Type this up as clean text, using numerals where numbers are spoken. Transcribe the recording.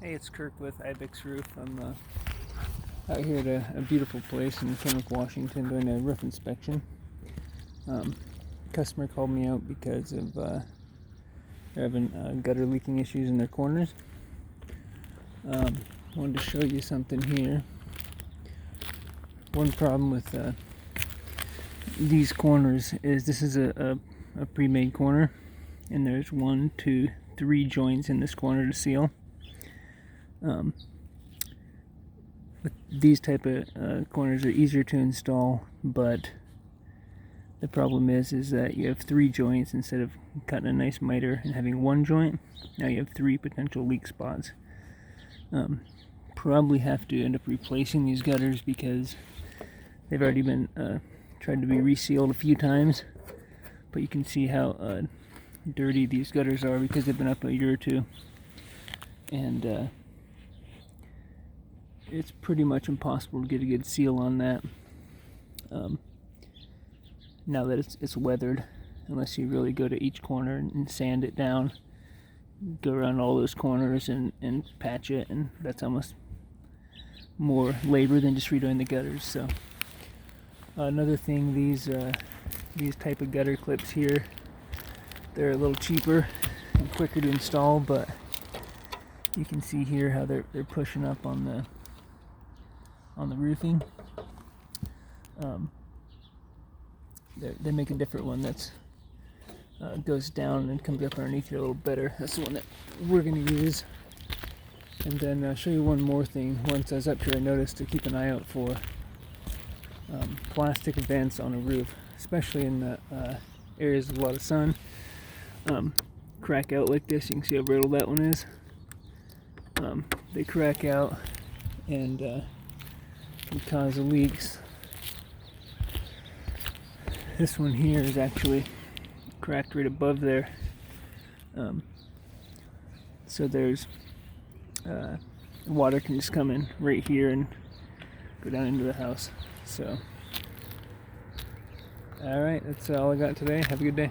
Hey, it's Kirk with IBEX Roof. I'm out here at a beautiful place in Kennewick, Washington, doing a roof inspection. Customer called me out because of they're having gutter leaking issues in their corners. Wanted to show you something here. One problem with these corners is this is a pre-made corner, and there's 1, 2, 3 joints in this corner to seal. With these type of corners are easier to install, but the problem is that you have 3 joints instead of cutting a nice miter and having 1 joint. Now you have 3 potential leak spots. Probably have to end up replacing these gutters because they've already been tried to be resealed a few times, but you can see how dirty these gutters are because they've been up a year or two, and it's pretty much impossible to get a good seal on that now that it's weathered, unless you really go to each corner and sand it down, go around all those corners and patch it, and that's almost more labor than just redoing the gutters. So another thing, these type of gutter clips here, they're a little cheaper and quicker to install, but you can see here how they're pushing up on the roofing. They make a different one that's goes down and comes up underneath here a little better. That's the one that we're going to use. And then I'll show you one more thing. Once I was up here, I noticed to keep an eye out for plastic vents on a roof, especially in the areas with a lot of sun. Crack out like this. You can see how brittle that one is. They crack out and can cause leaks. This one here is actually cracked right above there, so there's water can just come in right here and go down into the house. So alright, that's all I got today. Have a good day.